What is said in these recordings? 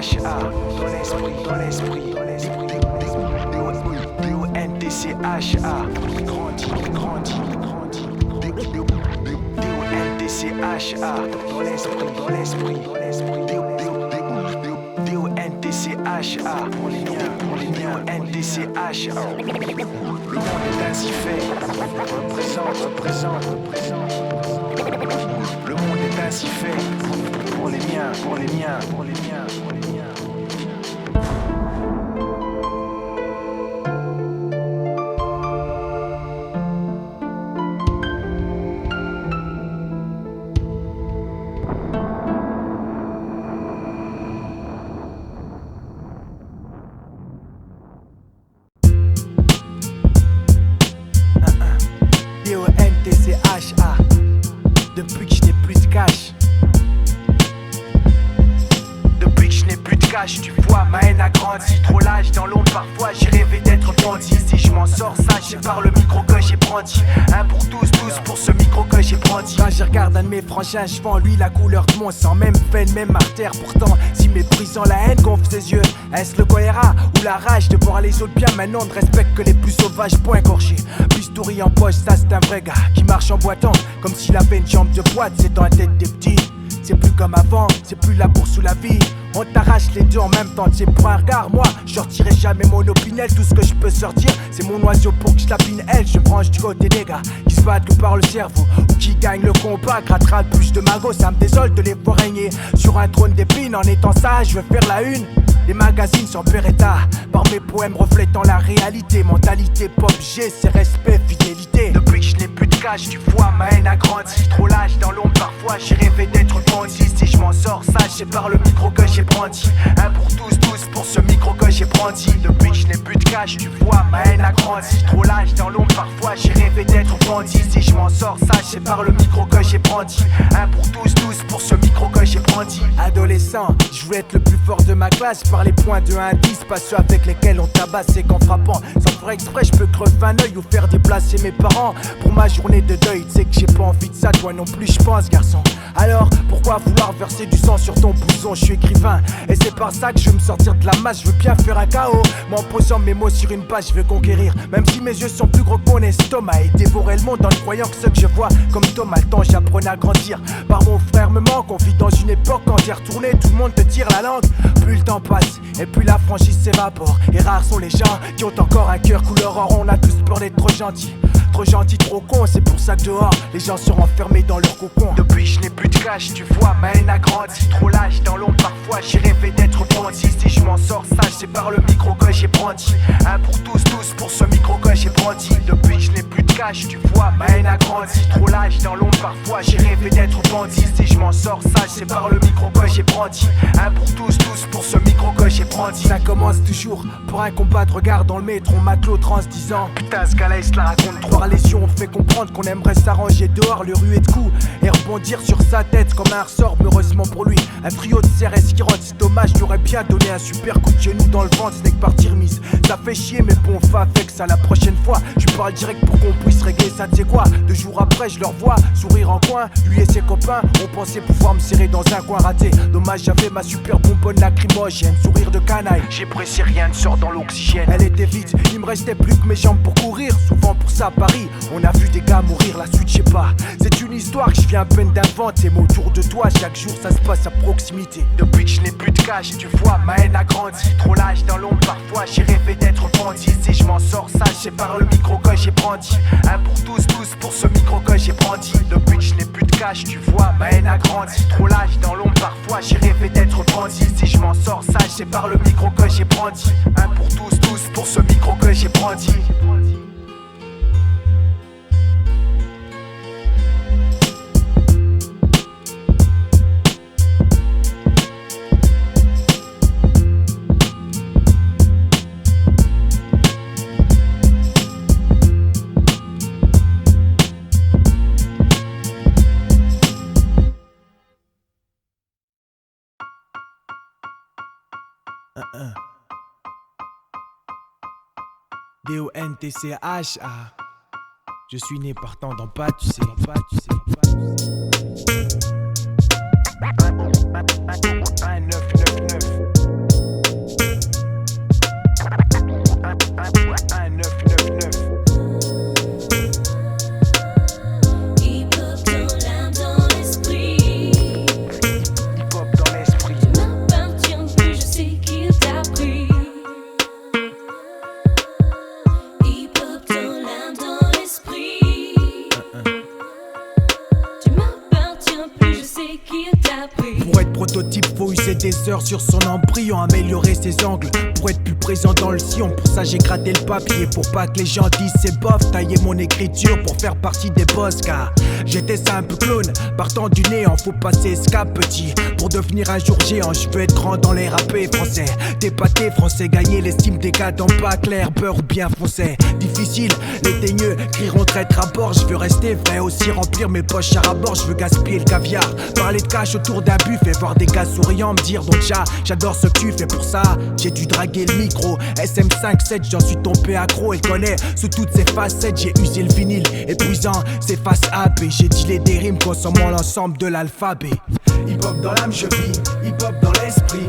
D-O-N-T-C-H-A, dans l'esprit, D-O-N-T-C-H-A, grandis, D-O-N-T-C-H-A, dans l'esprit, D-O-N-T-C-H-A, pour les miens, D-O-N-T-C-H-A. Le monde est ainsi fait, représente. Le monde est ainsi fait, pour les miens. D-O-N-T-C-H-A. Depuis que je n'ai plus de cash. Depuis que je n'ai plus de cash, tu vois, ma haine a grandi. Trop lâche dans l'ombre, parfois j'ai rêvé d'être bandit. Si je m'en sors, sache par le micro que j'ai brandi. Un pour tous pour ce micro que j'ai brandi. Quand je regarde un de mes frangins, je vends lui la couleur de mon sang. Même veine, même artère, pourtant si méprisant la haine gonfle ses yeux. Est-ce le choléra ou la rage de voir les autres bien? Maintenant ne respecte que les plus sauvages, point gorgé. Bistouri en poche, ça c'est un vrai gars qui marche en boitant, comme s'il avait une jambe de boîte, c'est dans la tête des petits. C'est plus comme avant, c'est plus la bourse ou la vie. On t'arrache les deux en même temps, c'est pour un regard. Moi, je sortirai jamais mon opinel. Tout ce que je peux sortir, c'est mon oiseau pour que je lapine elle. Je branche du côté des gars qui se battent que par le cerveau, ou qui gagnent le combat, grattera le plus de magots. Ça me désole de les voir régner sur un trône d'épines. En étant sage, je veux faire la une. Les magazines sont Beretta, par mes poèmes reflétant la réalité. Mentalité pop G, c'est respect, fidélité. Depuis que je n'ai plus de cash, tu vois, ma haine a grandi. Trop lâche dans l'ombre, parfois j'ai rêvé d'être bandit. Si je m'en sors, sache, c'est par le micro que j'ai brandi. Un pour tous pour ce micro que j'ai brandi. Depuis que je n'ai plus de cash, tu vois, ma haine a grandi. Trop lâche dans l'ombre, parfois j'ai rêvé d'être bandit. Si je m'en sors, sache, c'est par le micro que j'ai brandi. Un pour tous pour ce micro que j'ai brandi. Adolescent, je voulais être le plus fort de ma classe. Par les points de 1 à 10, pas ceux avec lesquels on tabasse et qu'en frappant sans faire exprès, je peux crever un œil ou faire déplacer mes parents. Pour ma journée de deuil, tu sais que j'ai pas envie de ça, toi non plus je pense garçon. Alors pourquoi vouloir verser du sang sur ton blouson? Je suis écrivain et c'est par ça que je veux me sortir de la masse. Je veux bien faire un chaos, mais en posant mes mots sur une page, je veux conquérir. Même si mes yeux sont plus gros que mon estomac, et dévorer le monde en ne croyant que ce que je vois comme Thomas. Le temps j'apprenais à grandir, par mon frère me manque. On vit dans une époque quand t'es retourné, tout le monde te tire la langue. Plus le temps passe et plus la franchise s'évapore. Et rares sont les gens qui ont encore un cœur couleur or. On a tous peur d'être trop gentils. Trop gentil, trop con, c'est pour ça que dehors les gens sont enfermés dans leur cocon. Depuis je n'ai plus de cash, tu vois, ma haine a grandi. Trop lâche dans l'ombre, parfois j'ai rêvé d'être bandit. Si je m'en sors, sache, c'est par le micro que j'ai brandi. Un pour tous pour ce micro que j'ai brandi. Depuis je n'ai plus de cash, tu vois, ma haine a grandi. Trop lâche dans l'ombre, parfois j'ai rêvé d'être bandit. Si je m'en sors, sache, c'est par le micro que j'ai brandi. Un pour tous pour ce micro que j'ai brandi. Ça commence toujours pour un combat de regard dans le métro, matelot trans disant putain ce gars-là il se la raconte trop. Par les yeux on fait comprendre qu'on aimerait s'arranger dehors, le ruer de coups et rebondir sur sa tête comme un ressort. Heureusement pour lui, un trio de CRS qui rentre. C'est dommage, j'aurais bien donné un super coup de genou dans le ventre, ce n'est que partie remise. Ça fait chier mais bon, fa avec ça la prochaine fois. Je parle direct pour qu'on puisse régler ça, tu sais quoi. 2 jours après je leur vois sourire en coin. Lui et ses copains ont pensé pouvoir me serrer dans un coin raté. Dommage, j'avais ma super bonbonne lacrymogène, sourire de canaille. J'ai pressé, rien ne sort dans l'oxygène. Elle était vide, il me restait plus que mes jambes pour courir. Souvent pour ça Paris, on a vu des gars mourir. La suite je sais pas, c'est une histoire que je viens à peine d'inventer. Mais autour de toi chaque jour ça se passe à proximité. Depuis que je n'ai plus de cash, tu vois, ma haine a grandi. Trop lâche dans l'ombre, parfois j'ai rêvé d'être bandit. Si je m'en sors, sache, c'est par le micro que j'ai brandi. Un pour tous pour ce micro que j'ai brandi. Depuis que je n'ai plus de cash, tu vois, ma haine a grandi. Trop lâche dans l'ombre, parfois j'ai rêvé d'être bandit. Si je m'en sors, sache, c'est par le micro que j'ai brandi. Un pour tous pour ce micro que j'ai brandi. D-O-N-T-C-H-A. Je suis né partant dans pas, tu sais. Des heures sur son embryon, améliorer ses angles pour être plus présent dans le sillon. Pour ça j'ai gratté le papier pour pas que les gens disent c'est bof. Tailler mon écriture pour faire partie des boss, car j'étais ça un peu clone. Partant du néant, faut passer ce cap petit pour devenir un jour géant. Je veux être grand dans les rappés français, dépater français, gagner l'estime des gars dans pas clair, beurre ou bien foncé. Difficile, les teigneux crieront traître à bord. Je veux rester vrai, aussi remplir mes poches à rabord. Je veux gaspiller le caviar, parler de cash autour d'un buffet, voir des gars souriants me dire donc j'adore ce que tu fais. Pour ça j'ai dû draguer le micro. SM57 j'en suis tombé accro. Elle connaît sous toutes ses facettes. J'ai usé le vinyle épuisant ses faces A, B. J'ai dealé des rimes consommant l'ensemble de l'alphabet. Hip hop dans l'âme je vis, hip hop dans l'esprit.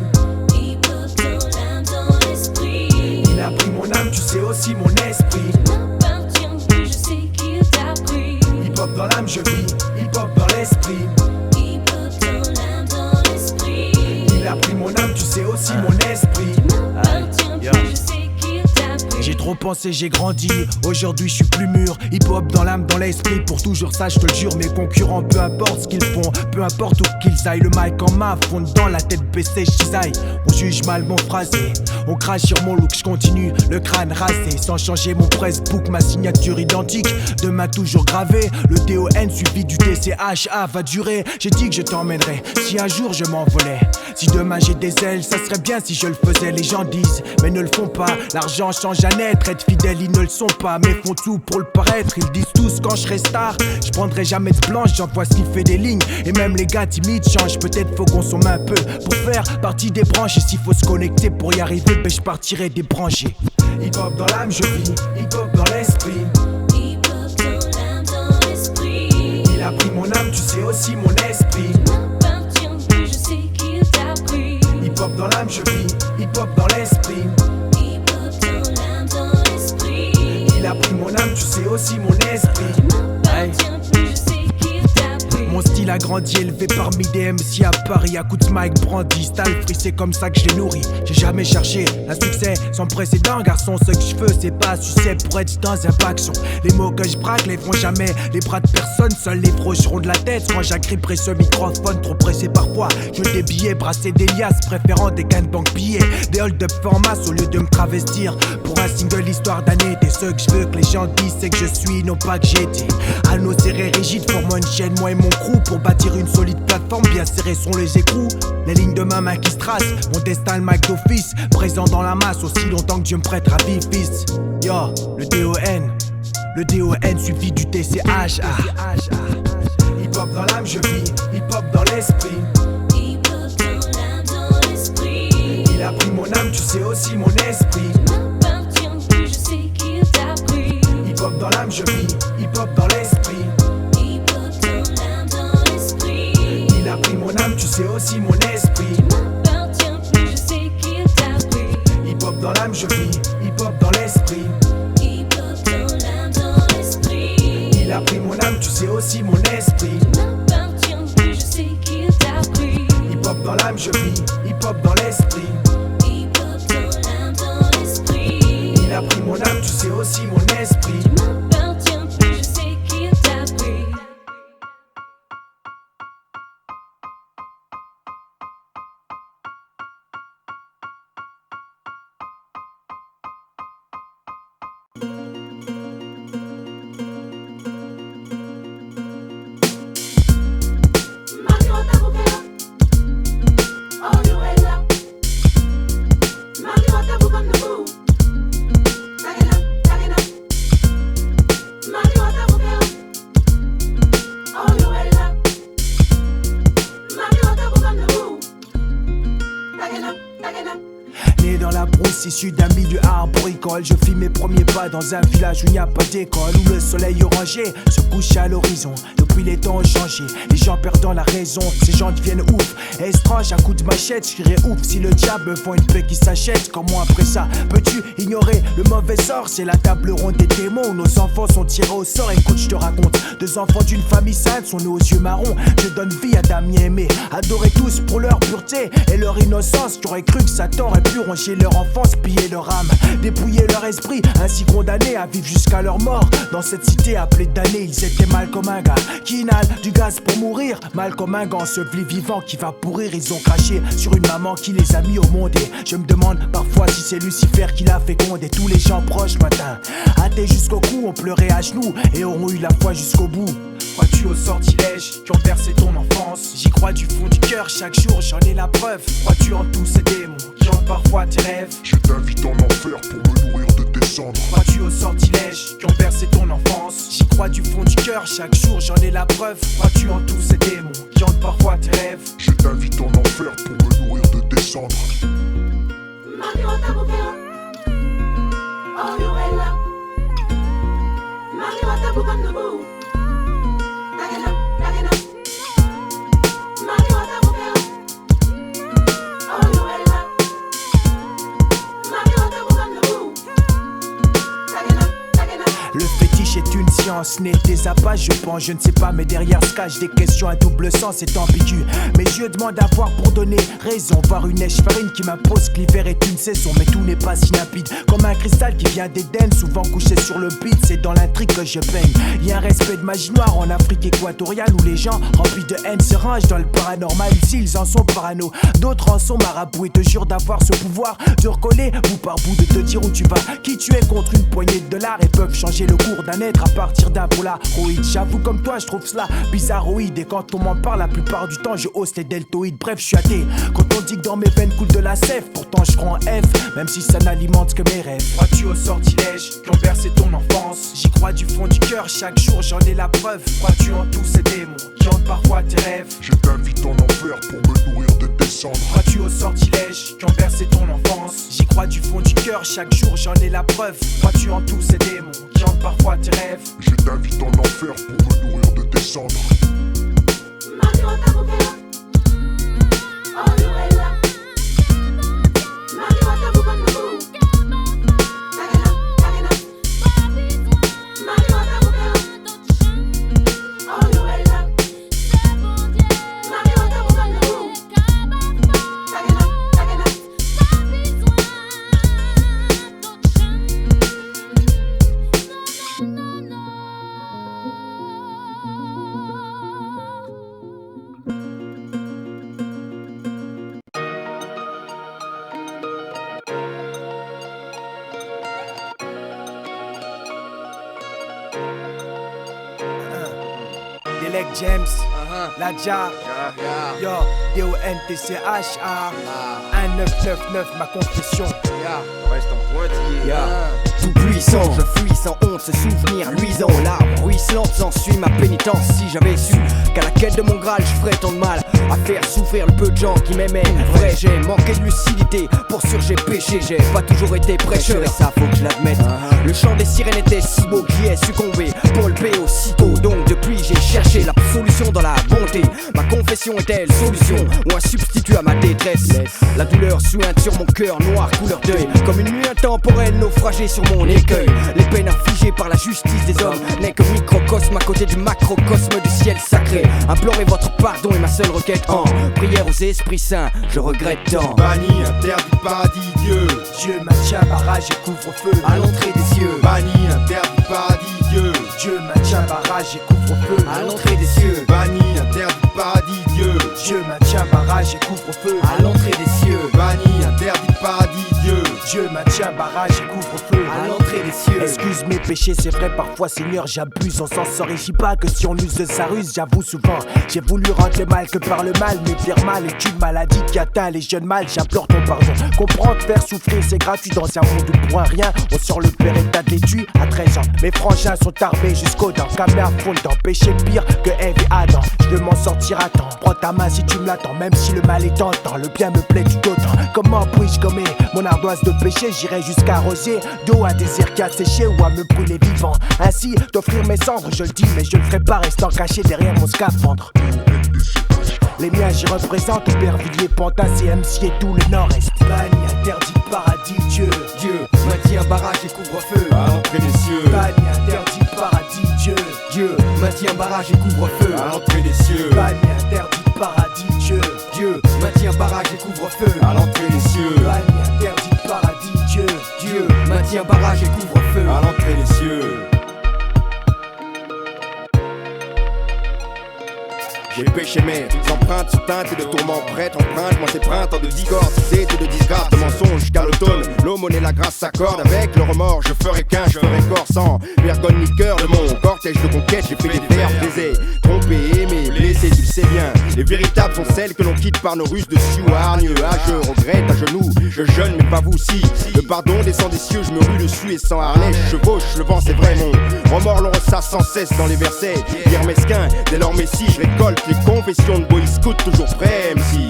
Hip hop dans l'âme, dans l'esprit. Il a pris mon âme, tu sais aussi mon esprit. Tu m'appartiens plus, je sais qu'il t'a pris. Hip hop dans l'âme je vis, hip hop dans l'esprit. Hip hop dans l'âme, dans l'esprit. Il a pris mon âme, tu sais aussi mon esprit. Tu m'appartiens plus, je sais qu'il t'a pris. J'ai trop pensé, j'ai grandi, aujourd'hui je suis plus mûr. Hip hop dans l'âme, dans l'esprit, pour toujours ça je te le jure. Mes concurrents, peu importe ce qu'ils font, peu importe où qu'ils aillent, le mic en main, fonde dans la tête baissée, j'cisaille. On juge mal mon phrasé, on crache sur mon look, je continue, le crâne rasé, sans changer mon pressbook, ma signature identique, demain toujours gravé, le DON suivi du TCHA va durer. J'ai dit que je t'emmènerais, si un jour je m'envolais, si demain j'ai des ailes, ça serait bien si je le faisais. Les gens disent, mais ne le font pas, l'argent change à naître, être fidèle ils ne le sont pas, mais font tout pour le paraître. Ils disent tous quand je serai star, je prendrai jamais de blanche, j'envoie sniffer des lignes, et même les gars timides changent, peut-être faut qu'on somme un peu, pour faire partie des branches, et s'il faut se connecter pour y arriver, ben je partirai débranché. Hip hop dans l'âme je vis, hip hop dans l'esprit. Hip hop dans l'âme, dans l'esprit. Il a pris mon âme, tu sais aussi mon esprit. Tu m'appartiens plus, je sais qu'il t'a pris. Hip hop dans l'âme je vis, hip hop dans l'esprit. Hip hop dans l'âme, dans l'esprit. Il a pris mon âme, tu sais aussi mon esprit. Tu m'appartiens plus, je sais qu'il t'a pris. Mon style a grandi, élevé parmi des MC à Paris, à coups de mic brandy, style free, c'est comme ça que je l'ai nourri. J'ai jamais cherché un succès sans précédent, garçon, ce que je veux c'est pas succès pour être dans un paxon. Les mots que je braque les feront jamais les bras de personne, seuls les frocheront de la tête quand j'agripperai ce microphone, trop pressé parfois. Je veux des billets, brasser des liasses, préférant des gains de banque billets, des hold-up en masse au lieu de me travestir pour un single histoire d'année. Et ce que je veux que les gens disent c'est que je suis, non pas que j'ai été. Anneaux serrés rigides, formant une chaîne, moi et mon crew, pour bâtir une solide plateforme, bien serrés sont les écrous. Les lignes de ma main qui se tracent, mon destin le mic d'office, présent dans la masse aussi longtemps que Dieu me prêtera vie fils. Yo, le DON suivi du TCHA. Hip hop dans l'âme je vis, hip hop dans l'esprit. Hip hop dans l'âme, dans l'esprit. Il a pris mon âme, tu sais aussi mon esprit. Tu m'appartiens plus, je sais qu'il t'a pris. Hip hop dans l'âme je vis, hip hop dans l'esprit. Hip hop dans l'âme, dans l'esprit. Il a pris mon âme, tu sais aussi mon esprit. Tu m'appartiens plus, je sais qu'il t'a pris. Hip hop dans l'âme je vis, hip hop dans l'esprit. Hip hop dans l'âme, dans l'esprit. Il a pris mon âme, tu sais aussi mon esprit. Tu m'appartiens plus, je sais qu'il t'a pris. Hip hop dans l'âme je vis, hip hop dans l'esprit. Hip hop dans l'âme, dans l'esprit. Il a pris mon âme, tu sais aussi mon esprit. Tu m'appartiens plus, je sais qu'il t'a pris. Né dans la brousse, issu d'un milieu arboricole, je fis mes premiers pas dans un village où il n'y a pas d'école, où le soleil orangé se couche à l'horizon. Le Depuis les temps ont changé, les gens perdant la raison, ces gens deviennent ouf. Étrange, à coup de machette, je crierais ouf si le diable me font une paix qui s'achète. Comment après ça peux-tu ignorer le mauvais sort? C'est la table ronde des démons où nos enfants sont tirés au sort. Écoute, je te raconte, 2 enfants d'une famille sainte sont nés aux yeux marrons. Je donne vie à Damien aimé, adorés tous pour leur pureté et leur innocence. Tu aurais cru que Satan aurait pu ronger leur enfance, piller leur âme, dépouiller leur esprit, ainsi condamnés à vivre jusqu'à leur mort. Dans cette cité appelée damnée, ils étaient mal comme un gars qui inhale du gaz pour mourir, mal comme un gars enseveli vivant qui va pourrir. Ils ont craché sur une maman qui les a mis au monde et je me demande parfois si c'est Lucifer qui l'a fécondé. Tous les gens proches matin, athées jusqu'au cou, ont pleuré à genoux et auront eu la foi jusqu'au bout. Crois-tu aux sortilèges qui ont bercé ton enfance? J'y crois du fond du cœur, chaque jour j'en ai la preuve. Crois-tu en tous ces démons qui hantent parfois tes rêves? Je t'invite en enfer pour me nourrir de tes cendres. Crois-tu aux sortilèges qui ont bercé ton enfance? J'y crois du fond du cœur, chaque jour j'en ai la preuve. Crois-tu en tous ces démons qui hantent parfois tes rêves? Je t'invite en enfer pour me nourrir de tes cendres. Le fétiche est une science, n'est des appâts, je pense, je ne sais pas, mais derrière se cachent des questions à double sens, c'est ambigu. Mes yeux demandent à voir pour donner raison, voir une neige farine qui m'impose que l'hiver est une saison, mais tout n'est pas si limpide. Comme un cristal qui vient d'Éden, souvent couché sur le beat, c'est dans l'intrigue que je baigne. Y'a un respect de magie noire en Afrique équatoriale où les gens remplis de haine se rangent dans le paranormal. Ici ils en sont parano, d'autres en sont marabouts et te jurent d'avoir ce pouvoir de recoller bout par bout, de te dire où tu vas, qui tu es contre une poignée de dollars et peuvent changer le cours d'un être à partir d'un polaroid. J'avoue comme toi je trouve cela bizarroïde et quand on m'en parle la plupart du temps je hausse les deltoïdes. Bref je suis athée quand on dit que dans mes veines coule de la sève, pourtant je prends F même si ça n'alimente que mes rêves. Crois-tu aux sortilèges qui ont bercé ton enfance? J'y crois du fond du cœur, chaque jour j'en ai la preuve. Crois-tu en tous ces démons qui hantent parfois tes rêves? Je t'invite en enfer pour me nourrir de tes cendres. Crois-tu aux sortilèges qui ont bercé ton enfance? J'y crois du fond du cœur, chaque jour j'en ai la preuve. Crois-tu en tous ces démons qui hantent parfois tes rêves? Je t'invite en enfer pour me nourrir de tes cendres. Delec James, La Ja, yo, D-O-N-T-C-H-A, 1999, ma confession. Reste en pointillé. Tout puissant, je fuis sans honte, ce souvenir luisant. Larmes ruisselantes, s'ensuit ma pénitence. Si j'avais su qu'à la quête de mon Graal, je ferais tant de mal à faire souffrir le peu de gens qui m'aimaient. Vrai, j'ai manqué de lucidité, pour sûr j'ai péché. J'ai pas toujours été prêcheur et ça faut que je l'admette. Le chant des sirènes était si beau qu'il est succombé. Paul B aussitôt, donc depuis j'ai cherché l'absolution dans la bonté. Ma confession est-elle solution ou un substitut à ma détresse? La douleur suinte sur mon cœur noir couleur deuil, comme une nuit intemporelle naufragée sur mon écueil. Les peines infligées par la justice des hommes n'est que microcosme à côté du macrocosme du ciel sacré. Implorez votre pardon est ma seule requête en prière aux esprits saints, je regrette tant. Banni, interdit, paradis, Dieu. Dieu maintient barrage et couvre-feu À l'entrée des cieux, Banni, interdit, paradis, Dieu. Dieu maintient barrage et couvre-feu à l'entrée des cieux, Banni, interdit, paradis, Dieu. Dieu maintient barrage et couvre-feu à l'entrée des cieux, Banni, interdit, paradis, Dieu. Dieu maintient barrage et couvre-feu à l'entrée des cieux. Excuse mes péchés, c'est vrai parfois Seigneur j'abuse. On s'en sortit pas que si on use de sa ruse. J'avoue souvent, j'ai voulu rendre le mal que par le mal. Mais pire mal est une maladie qui atteint les jeunes mâles. J'implore ton pardon, comprends te faire souffrir c'est gratuit. Dans un monde où pour un rien, on sort le père et t'as têtu à 13 ans. Mes frangins sont tarbés jusqu'aux dents, camé à fond dans péché pire que Ève et Adam. Je veux m'en sortir à temps, prends ta main si tu me l'attends. Même si le mal est tentant, le bien me plaît tout autant. Comment puis-je gommer mon ardoise de péché, j'irai jusqu'à arroser d'eau un désir qu'à sécher ou à me brûler vivant. Ainsi, d'offrir mes cendres, je le dis, mais je le ferai pas restant caché derrière mon scaphandre. Les miens j'y représente Aubervilliers, Pantin, CMC et tout le nord-est. Banni, interdit, paradis, Dieu. Dieu maintient barrage et couvre-feu à l'entrée des cieux. Banni, interdit, paradis, Dieu. Dieu maintient barrage et couvre-feu à l'entrée des cieux. Banni, interdit, paradis, Dieu. Dieu maintient barrage et couvre-feu à l'entrée des cieux. Banni, interdit, paradis, Dieu. Dieu maintient barrage et couvre-feu à l'entrée des cieux. J'ai péché mes empreintes sous teinte et de tourments prêtres empreintes. Moi c'est printemps de discorde, c'est de disgrâce, de mensonges jusqu'à l'automne. L'aumône et la grâce s'accordent avec le remords. Je ferai qu'un, je ferai corps sans vergogne ni cœur de mon cortège de conquête. J'ai fait des vers baisés, trompé, aimé, blessé, tu le sais bien. Les véritables sont celles que l'on quitte par nos ruses de sioux hargneux. Ah je regrette à genoux, je jeûne mais pas vous si. Le pardon descend des cieux, je me rue dessus et sans harnais. Je chevauche, le vent c'est vrai, mon remords l'on ressasse sans cesse dans les versets. Hier mesquin, dès lors messie, je récolte les confessions de boy scout, toujours prêt MC.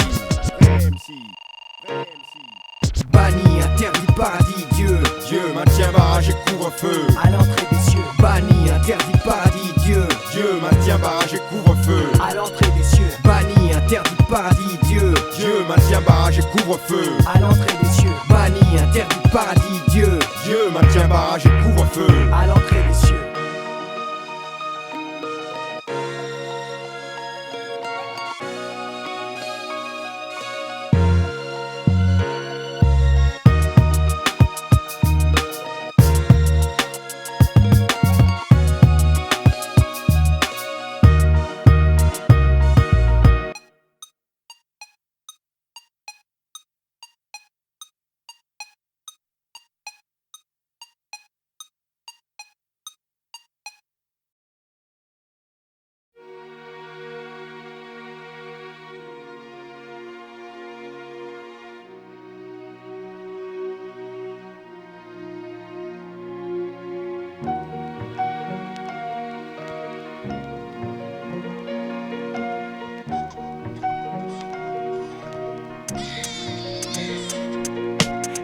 Banni, interdit, paradis, Dieu. Dieu maintient barrage et couvre-feu À l'entrée des cieux. Banni, interdit, paradis, Dieu. Dieu maintient barrage et couvre-feu À l'entrée des cieux. Banni, interdit, paradis, Dieu. Dieu maintient barrage et couvre-feu À l'entrée des cieux. Banni, interdit, paradis, Dieu. Dieu maintient barrage et couvre-feu À l'entrée des cieux.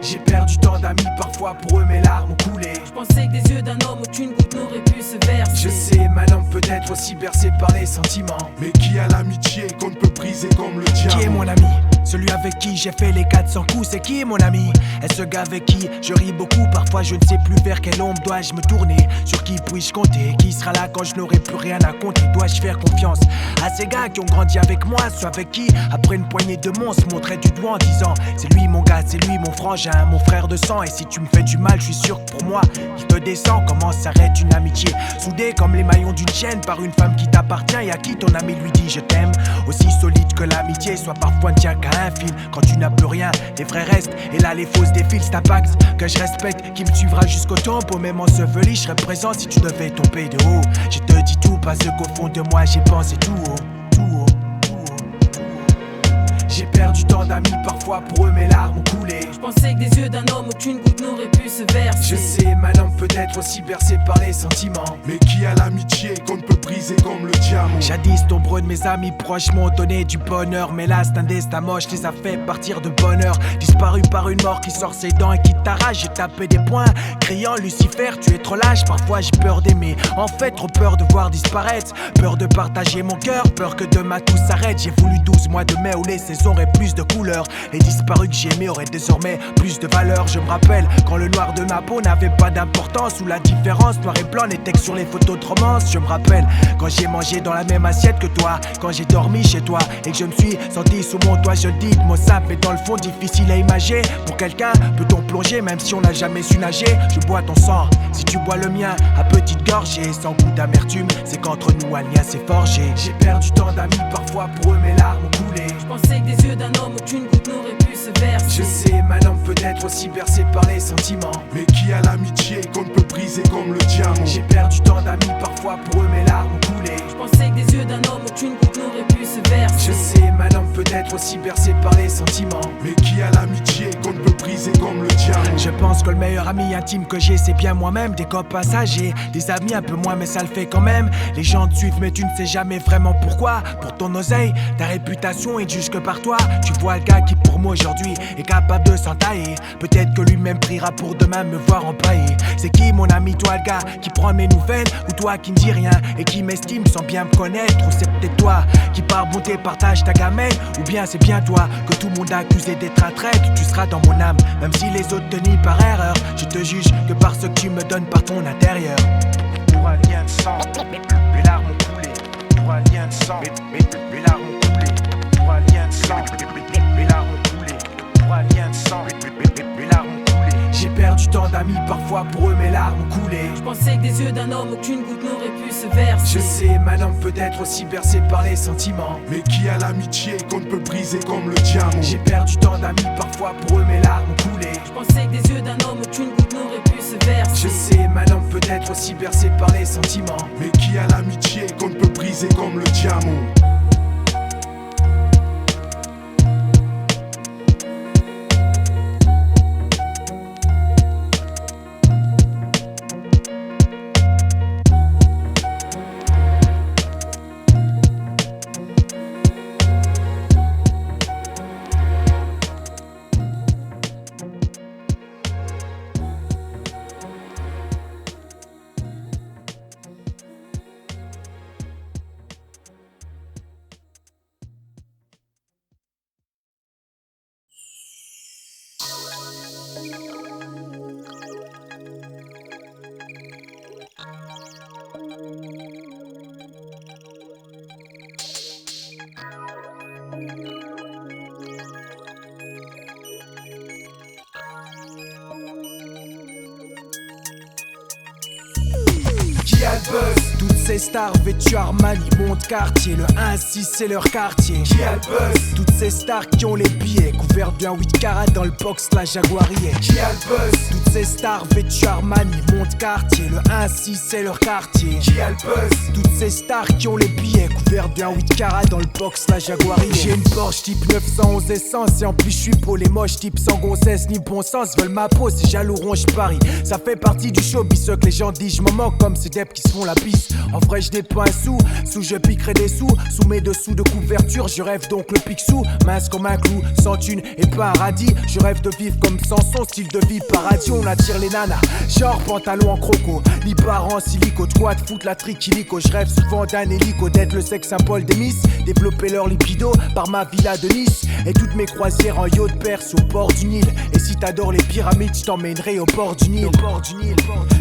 J'ai perdu tant d'amis, parfois pour eux mes larmes ont coulé. Je pensais que des yeux d'un homme aucune goutte n'aurait pu se verser. Je sais, ma langue peut être aussi bercée par les sentiments. Mais qui a l'amitié qu'on ne peut briser comme le diamant? Qui est mon ami? Celui avec qui j'ai fait les 400 coups, c'est qui mon ami? Est-ce ce gars avec qui je ris beaucoup? Parfois je ne sais plus vers quelle ombre dois-je me tourner. Sur qui puis-je compter? Qui sera là quand je n'aurai plus rien à compter? Dois-je faire confiance à ces gars qui ont grandi avec moi? Ceux avec qui, après une poignée de monstres, montraient du doigt en disant c'est lui mon gars, c'est lui mon frangin, mon frère de sang. Et si tu me fais du mal, je suis sûr que pour moi il te descend. Comment s'arrête une amitié soudée comme les maillons d'une chaîne par une femme qui t'appartient et à qui ton ami lui dit je t'aime? Aussi solide que l'amitié soit parfois ne tient qu'à un fil. Quand tu n'as plus rien, les vrais restent et là les fausses défilent. C'est un pacte que je respecte qui me suivra jusqu'au tombeau. Même enseveli, je serai présent si tu devais tomber de haut. Je te dis tout parce qu'au fond de moi j'ai pensé tout haut, tout haut, tout haut, tout haut. J'ai perdu tant d'amis, parfois pour eux mes larmes ont coulé. Je pensais que des yeux d'un homme aucune goutte n'aurait pu se verser. Je sais, ma langue peut être aussi bercée par les sentiments. Mais qui a l'amitié qu'on ne peut briser comme le diamant? Jadis, nombreux de mes amis proches m'ont donné du bonheur. Mais là, c'est un destin moche, les a fait partir de bonne heure. Disparu par une mort qui sort ses dents et qui t'arrache. J'ai tapé des poings, criant Lucifer, tu es trop lâche. Parfois j'ai peur d'aimer, en fait trop peur de voir disparaître. Peur de partager mon cœur, peur que demain tout s'arrête. J'ai voulu 12 mois de mai où les saisons auraient plus de couleurs. Les disparus que j'aimais auraient désormais plus de valeur. Je me rappelle quand le noir de ma peau n'avait pas d'importance, où la différence noir et blanc n'était que sur les photos de romance. Je me rappelle quand j'ai mangé dans la même assiette que toi, quand j'ai dormi chez toi et que je me suis senti sous mon toit. Je le dis de mots simples mais dans le fond difficile à imager. Pour quelqu'un peut-on plonger même si on n'a jamais su nager? Je bois ton sang, si tu bois le mien à petite gorgée, sans goût d'amertume, c'est qu'entre nous un lien s'est forgé. J'ai perdu tant d'amis, parfois pour eux mes larmes ont coulé. Je pensais que des yeux d'un homme aucune goutte n'aurait pu se verser. Je sais, ma langue peut être aussi bercée par les sentiments. Mais qui a l'amitié qu'on ne peut briser comme le diamant? J'ai perdu tant d'amis, parfois pour eux mes larmes ont coulé. Je pensais que des yeux d'un homme aucune goutte n'aurait pu se verser. Je sais, ma langue peut être aussi bercée par les sentiments. Mais qui a l'amitié qu'on ne peut briser comme le diamant? Je pense que le meilleur ami intime que j'ai c'est bien moi-même. Des copains passagers, des amis un peu moins mais ça le fait quand même. Les gens te suivent mais tu ne sais jamais vraiment pourquoi. Pour ton oseille, ta réputation et du juges que par toi. Tu vois le gars qui pour moi aujourd'hui est capable de s'entailler. Peut-être que lui-même priera pour demain me voir empaillé. C'est qui mon ami, toi le gars qui prend mes nouvelles, ou toi qui ne dis rien et qui m'estime sans bien me connaître? Ou c'est peut-être toi qui par bonté partage ta gamelle? Ou bien c'est bien toi que tout le monde a accusé d'être un traître? Tu seras dans mon âme, même si les autres te nient par erreur. Je te juge que par ce que tu me donnes par ton intérieur. Pour un lien de sang, mes larmes ont coulé. Pour un lien de sang, mes larmes ont coulé. Pour un lien de sang, mes larmes ont coulé. Pour un lien de sang, mes larmes ont coulé. J'ai perdu tant d'amis, parfois pour eux mes larmes ont coulé. Je pensais que des yeux d'un homme aucune goutte n'aurait pu se verser. Je sais, ma langue peut être aussi bercée par les sentiments. Mais qui a l'amitié qu'on ne peut briser comme le diamant? J'ai perdu tant d'amis, parfois pour eux mes larmes ont coulé. Je pensais que des yeux d'un homme aucune goutte n'aurait pu se verser. Je sais, ma langue peut être aussi bercée par les sentiments. Mais qui a l'amitié qu'on ne peut briser comme le diamant? Qui a le buzz? Toutes ces stars vêtues Armani montent quartier. Le 1-6 c'est leur quartier. Qui a le buzz? Toutes ces stars qui ont les billets couverts d'un 8 carats dans le box la Jaguarier. Qui a le buzz? Toutes ces stars vêtues Armani montent quartier. Le 1-6 c'est leur quartier. Qui a le buzz? Toutes ces stars qui ont les billets couverts d'un 8 carats dans le box la Jaguarier. J'ai une Porsche type 911 essence et en plus je suis pour les moches type sans grossesse ni bon sens. Veulent ma peau, c'est jaloux ronge Paris. Ça fait partie du showbiz, ce que les gens disent, je m'en moque comme ces deps qui se font la pisse. En vrai je n'ai pas un sou, sous je piquerai des sous. Sous mes dessous de couverture, je rêve donc le picsou. Mince comme un clou, sans thune et pas un radis. Je rêve de vivre comme Samson, style de vie paradis. On attire les nanas, genre pantalon en croco. Ni parents silico, de quoi te foutre la triquilico. Je rêve souvent d'un hélico, d'être le sexe symbole des miss. Développer leur libido par ma villa de Nice. Et toutes mes croisières en yacht perse au port du Nil. Et si t'adores les pyramides, je t'emmènerai au port du Nil.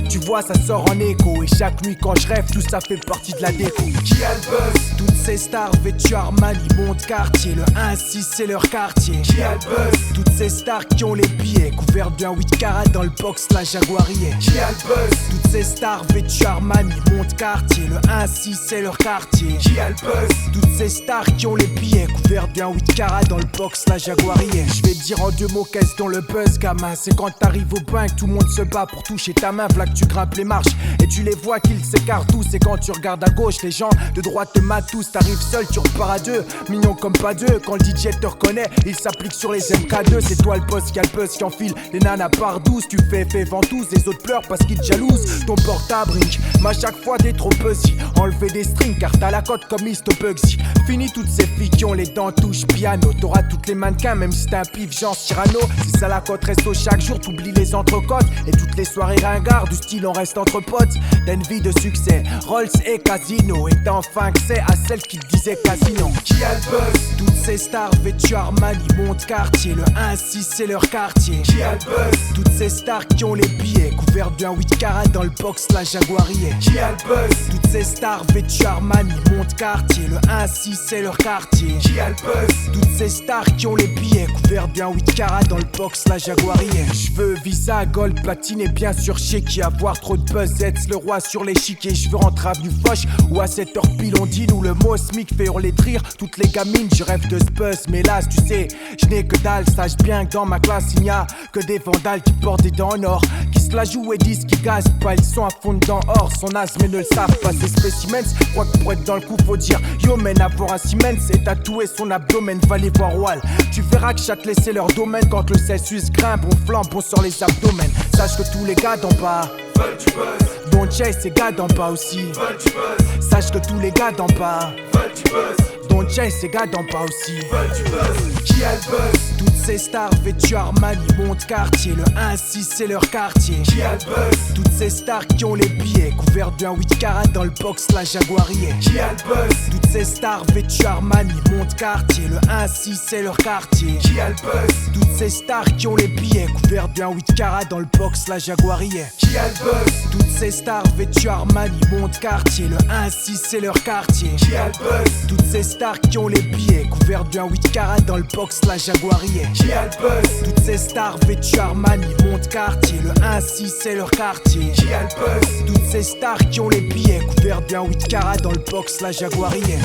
Tu vois ça sort en écho. Et chaque nuit quand je rêve, tout ça fait partie de la déco. Qui a le buzz? Toutes ces stars vêtues Armani montent quartier. Le 1-6 c'est leur quartier. Qui a le buzz? Toutes ces stars qui ont les billets couverts d'un 8 carats dans le box la Jaguarier. Qui a le buzz? Toutes ces stars vêtues Armani montent quartier. Le 1-6 c'est leur quartier. Qui a le buzz? Toutes ces stars qui ont les billets couverts d'un 8 carats dans le box la Jaguarier. Je vais te dire en deux mots qu'est-ce dans le buzz gamin. C'est quand t'arrives au bain que tout le monde se bat pour toucher ta main. V'là que tu grimpes les marches et tu les vois qu'ils s'écartent tous. Et quand tu regardes à gauche, les gens de droite te matent tous. T'arrives seul, tu repars à deux, mignon comme pas deux. Quand le DJ te reconnaît, il s'applique sur les MK2. C'est toi le boss qui a le buzz qui enfile les nanas par 12. Tu fais ventouse, les autres pleurent parce qu'ils te jalousent. Ton portable ring, mais à chaque fois t'es trop pussy. Enlever des strings car t'as la cote comme Mr. Bugsy. Fini toutes ces filles qui ont les dents touche piano. T'auras toutes les mannequins même si t'es un pif genre Cyrano. Si ça la cote resto chaque jour, t'oublies les entrecôtes. Et toutes les soirées ringards du style on reste entre potes. T'as une vie de succès, Rolls et casino. Et t'as enfin accès à celle qui te disait casino. Qui a le buzz? Toutes ces stars vêtues Armani montent quartier. Le 1-6 c'est leur quartier. Qui a le buzz? Toutes ces stars qui ont les billets couverts d'un 8 carats dans le box la Jaguarier. Qui a le buzz? Toutes ces stars vêtues Armani montent quartier. Le 1-6 c'est leur quartier. Qui a le buzz? Toutes ces stars qui ont les billets couverts d'un 8 carats dans le box la Jaguarier. J'veux visa, gold, platine et bien sûr chéquier. Avoir trop de buzz, être le roi sur l'échiquier. J'veux rentrer avenue Foch ou à 7h pile on dîne. Où le mot smic fait hurler de rire toutes les gamines. Je rêve de ce buzz mais là tu sais, je n'ai que dalle. Sache bien que dans ma classe il n'y a que des vandales qui portent des dents en or, qui se la jouent et disent qu'ils gazent pas. Ils sont à fond dedans or, son as mais ne le savent pas. Ces spécimens, crois que pour être dans le coup faut dire yo men. Avoir un Siemens et tatouer son abdomen, va les voir Wall. Tu verras que chaque laissé leur domaine. Quand le Celsius grimpe, on flambe, on sort les abdomens. Sache que tous les gars d'en bas veulent du buzz. Don't chase ces gars d'en bas aussi. Veulent du buzz. Sache que tous les gars d'en bas veulent du buzz. Don Jay, ces gars d'en pas aussi. Veulent du buzz, qui a le buzz? Toutes ces stars vêtues Armani montent quartier. Le 1-6 c'est leur quartier. Qui a le buzz? Toutes ces stars qui ont les billets couverts d'un 8 carats dans le box la Jaguarier. Qui a le buzz? Toutes ces stars vêtues Armani montent quartier. Le 1-6 c'est leur quartier. Qui a le buzz? Toutes ces stars qui ont les billets couverts d'un 8 carats dans le box la Jaguarier. Qui a le buzz? Toutes ces stars vêtues Armani montent quartier. Le 1-6 c'est leur quartier. Qui a le buzz? Toutes ces stars qui ont les billets couverts d'un 8 carats dans le box la Jaguarier. Qui a le buzz? Toutes ces stars vêtues Armani montent quartier. Le 1-6 c'est leur quartier. Qui a le buzz? Toutes ces stars qui ont les billets couverts d'un 8 carats dans le box la Jaguarier.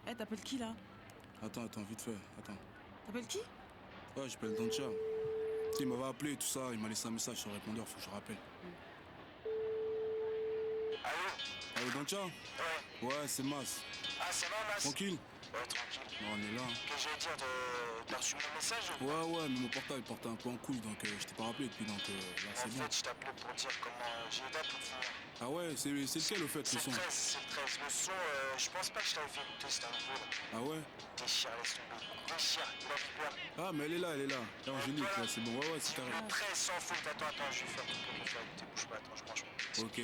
Eh, t'appelles qui là? Attends, vite fait, attends. T'appelles qui? Ouais, j'appelle Doncha. Il m'avait appelé et tout ça, il m'a laissé un message sur le répondeur, faut que je rappelle. Allô Doncha? Ouais, c'est Mas. Ah, ça va, Mas? Tranquille? Ouais, tranquille. Bon, on est là. Qu'est-ce que j'allais dire? T'as reçu mon message? Ouais, mais mon portable portait un peu en couille, donc je t'ai pas rappelé depuis, donc là c'est bien. En fait, je t'appelais pour dire comment j'ai les dates pour finir. Ah ouais, c'est lequel au fait, le son? C'est le 13. Le son, je pense pas que je t'avais fait écouter, c'était un nouveau. Ah ouais? Déchire, laisse tomber. Déchire, il a vibrer. Ah, mais elle est là. Là, Angélique, là, c'est bon, ouais, c'est carré. Le 13 sans faute. Attends, je vais faire tout pour faire écouter. Bouge pas, attends, je branche. Ok.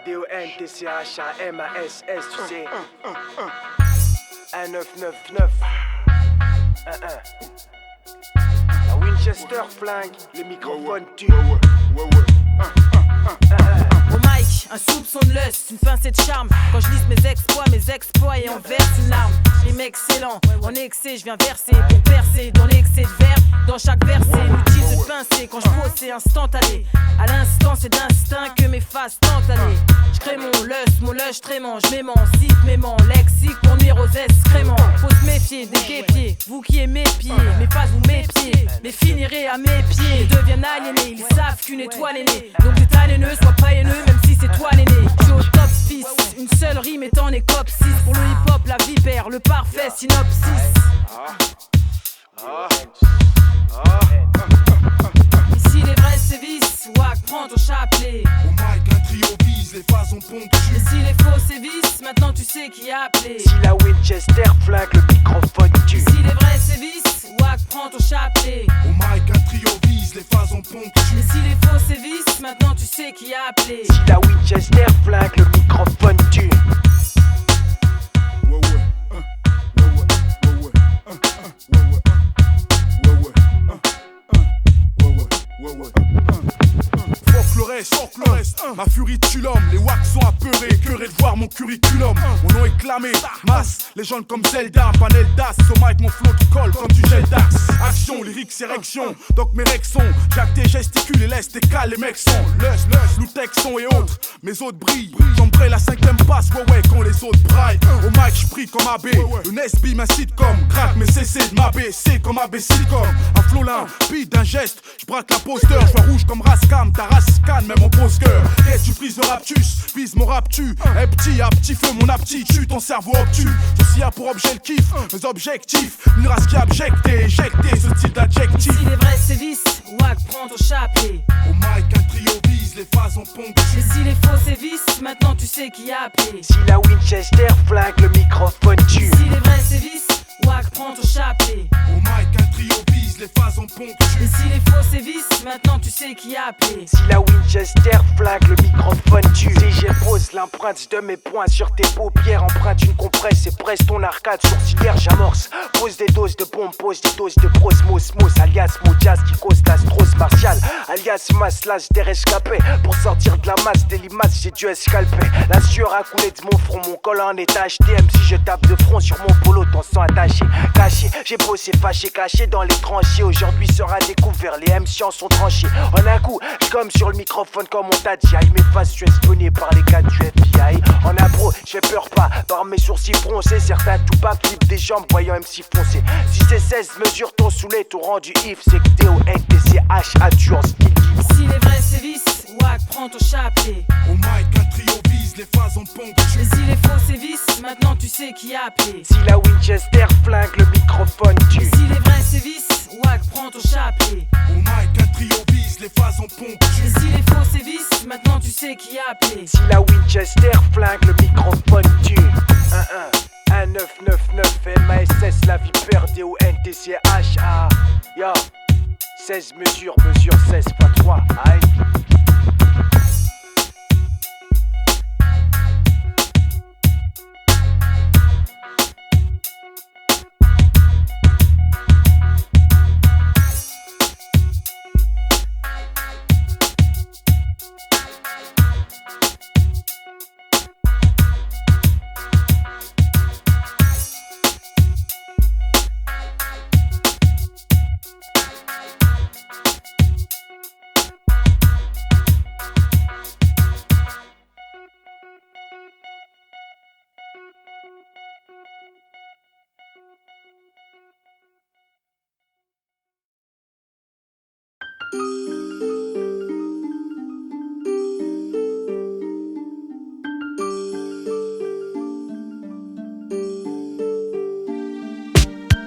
D-O-N-T-C-H-A-M-A-S-S, tu sais. 1999. La Winchester flingue, le microphone tue. Au mic, un soupçon de lust, une pincée de charme. Quand je lise mes exploits et en verse une larme. Rime excellent, en excès, je viens verser pour percer dans l'excès de verbe. Dans chaque verset, inutile de pincer. Quand je pose, c'est instantané. À l'instant, c'est d'instinct que mes faces tentent aller. Je crée mon lush trément. Je m'aimant, cite m'aimant, lexique pour nuire aux excréments. Faut se méfier des guépiers, vous qui aimez pieds. Mes phases vous mépiez, mais finirez à mes pieds. Ils deviennent aliénés, ils savent qu'une étoile est née. Donc t'es haineux, sois pas haineux, même si c'est toi l'aîné. Je suis au top fils, une seule rime est en écope 6. Pour le hip-hop, la vipère, le parfait synopsis. Ici les vrais sévices, wack, prends ton chapelet. Au mic, un trio vise, les phases ont ponctué. Et si les faux sévices, maintenant tu sais qui a appelé. Si la Winchester flingue, le microphone tue. Si les vrais sévices, wack, prends ton chapelet. Au mic, un trio vise, les phases ont ponctué. Et si les faux sévices, maintenant tu sais qui a appelé. Si la Winchester flingue, le microphone tue. Fuck le reste, ma furie tue l'homme. Les wacks sont apeurés, écœurés de voir mon curriculum. Mon nom est clamé, masse, légende comme Zelda, panel d'as. Au mic, mon flow qui colle comme du gel d'axe. Action, lyrics, érection, donc mes recs sont. J'acte, gesticule et laisse tes cales, les mecs sont. Loutex, son et autres, mes autres brillent. J'embraye la 5ème passe, ouais, quand les autres braillent. Au mic, j'prie comme AB, le Nesby, ma sitcom. Craque mes CC de ma BC comme AB sitcom. Un flow limpide d'un geste, j'braque la poster. J'vois rouge comme Rascam, ta race canne, même en pose cœur. Qu'est-ce tu frises le raptus, vise mon raptu. Eh petit, à petit feu, mon aptitude, ton cerveau obtus. Ceci a pour objet le kiff, mes objectifs. Une race qui abjecté, éjecté, ce style d'adjectif. Si les vrais sévices, wack, prends ton chapelet. Au mic, un trio vise, les phases ont ponctué. Et si les faux sévices, maintenant tu sais qui a appelé. Si la Winchester flingue, le microphone tue. Si les vrais sévices, wack, prends ton chapelet. Au mic, un trio vise, les phases ont ponctué. Et si les faux sévices, maintenant tu sais qui a appelé. Si la Winchester flingue, le microphone tue. Si je pose l'empreinte de mes poings sur tes paupières, empreinte une compresse et presse ton arcade sourcilière, j'amorce. Pose des doses de bombes, pose des doses de prosmos, alias Mojas qui cause l'astrose martiale, alias Maslas des rescapés. Pour sortir de la masse des limaces, j'ai dû escalper. La sueur a coulé de mon front, mon col en état HTM. Si je tape de front sur mon polo, ton sang attaché, caché. J'ai bossé fâché, caché dans les tranchées. Aujourd'hui sera découvert, les MC en sont tranchés. En un coup, comme sur le microphone comme on t'a dit. Mes faces, je suis espionné par les gars du FBI. En impro, j'ai peur pas par mes sourcils froncés. Certains tout pas flippent des jambes voyant MC foncer. Si c'est 16 mesures ton saoulé, tout rendu if. C'est que DONTCH a tué en style. Si les vrais sévices, wack, prends ton chapelet. Au mic, un trio vise, vise, les phases en ponctuent. Et si les faux sévissent, maintenant tu sais qui a appelé. Si la Winchester flingue, le microphone Et tue. si les vrais sévissent, wack, prends ton chapelet. Au mic, un trio vise, les phases en Et ponctuent. si les faux sévissent, maintenant tu sais qui a appelé. Si la Winchester flingue, le microphone tue. 1999 MASS, la vipère DONTCHA. Yo, 16 mesure 16 x 3. Aïe.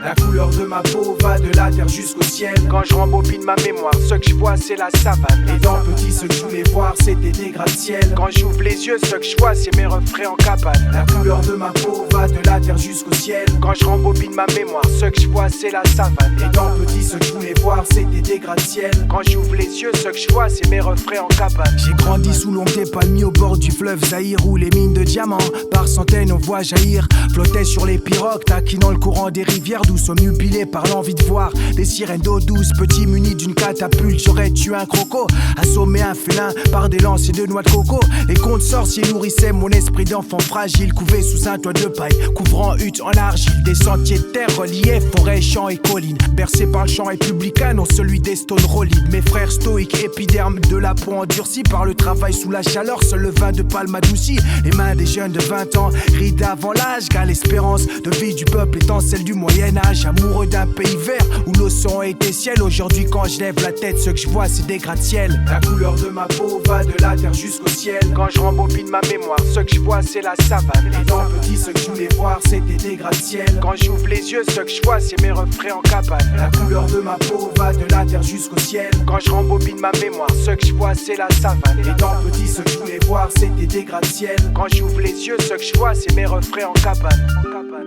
La couleur de ma peau va de la terre jusqu'au ciel. Quand je rembobine ma mémoire, ce que je vois c'est la savane. Et dans petit, ce que je voulais voir, c'était des gratte-ciel. Quand j'ouvre les yeux, ce que je vois c'est mes refrains en cabane. La couleur de ma peau va de la terre jusqu'au ciel. Quand je rembobine ma mémoire, ce que je vois c'est la savane. Et dans petit, ce que je voulais voir, c'était des gratte-ciel. Quand j'ouvre les yeux, ce que je vois c'est mes refrains en cabane. J'ai grandi sous l'ombre des palmiers au bord du fleuve Zaïre, où les mines de diamants par centaines on voit jaillir. Flottaient sur les pirogues, taquinant le courant des rivières, d'où sommes nubilés par l'envie de voir des sirènes d'eau douce. Petit muni d'une catapulte, j'aurais tué un croco, assommé un félin par des lancers de noix de coco. Les contes sorciers nourrissaient mon esprit d'enfant fragile, couvé sous un toit de paille, couvrant hutte en argile. Des sentiers de terre reliés, forêts, champs et collines, bercés par le chant républicain, non celui des Stone Rolling. Mes frères stoïques, épiderme de la peau endurcie par le travail sous la chaleur, seul le vin de palme adouci. Les mains des jeunes de 20 ans, rides avant l'âge, car l'espérance de vie du peuple étant celle du Moyen-Âge. Amoureux d'un pays vert où l'océan était ciel. Aujourd'hui quand je lève la tête, ce que je vois c'est des gratte-ciel. La couleur de ma peau va de la terre jusqu'au ciel. Quand je rembobine ma mémoire, ce que je vois c'est la savane. Et dans petit, ce que je voulais voir c'était des gratte-ciel. Quand j'ouvre les yeux, ce que je vois c'est mes refrains en cabane. La couleur de ma peau va de la terre jusqu'au ciel. Quand je rembobine ma mémoire, ce que je vois c'est la savane. Et dans petit, ce que je voulais voir c'était des gratte-ciel. Quand j'ouvre les yeux, ce que je vois c'est mes refrains en cabane. En cabane.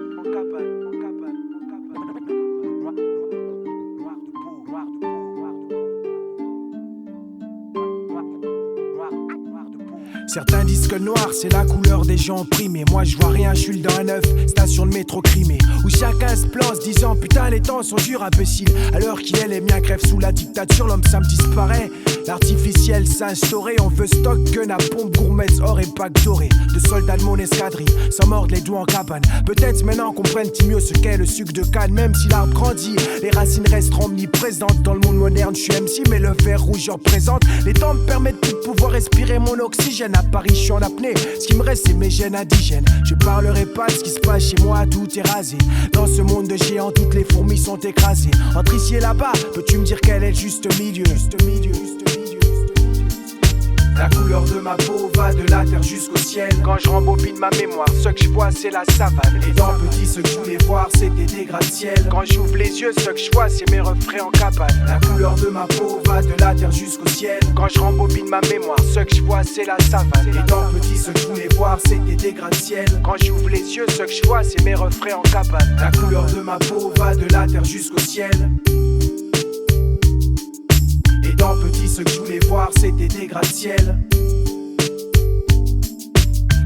Certains disent que noir c'est la couleur des gens opprimés. Moi je vois rien, je suis dans un œuf, station de métro Crimée, où chacun se place disant putain les temps sont durs imbéciles. À l'heure qu'il est les miens crèvent sous la dictature, l'homme ça me disparaît. L'artificiel s'instaurer, on veut stock, gun à pompe, gourmets, or et bac doré. De soldats de mon escadrille, sans mordre les doigts en cabane. Peut-être maintenant comprennent-ils mieux ce qu'est le sucre de canne. Même si l'arbre grandit, les racines restent omniprésentes. Dans le monde moderne je suis MC mais le fer rouge je représente. Les temps me permettent plus de pouvoir respirer mon oxygène. À Paris je suis en apnée, ce qui me reste c'est mes gènes indigènes. Je parlerai pas de ce qui se passe chez moi, tout est rasé. Dans ce monde de géants, toutes les fourmis sont écrasées. Entre ici et là-bas, peux-tu me dire quel est le juste milieu? La couleur de ma peau va de la terre jusqu'au ciel. Quand je rembobine ma mémoire, ce que je vois c'est la savane. Et dans petit, ce que je voulais voir c'était des gratte-ciel. Quand j'ouvre les yeux, ce que je vois c'est mes refrains en cabane. La couleur de ma peau va de la terre jusqu'au ciel. Quand je rembobine ma mémoire, ce que je vois c'est la savane. Et dans petit, ce que je voulais voir c'était des gratte-ciel. Quand j'ouvre les yeux, ce que je vois c'est mes refrains en cabane. La couleur de ma peau va de la terre jusqu'au ciel. Et dans petit, ce que je voulais voir c'était des gratte-ciel.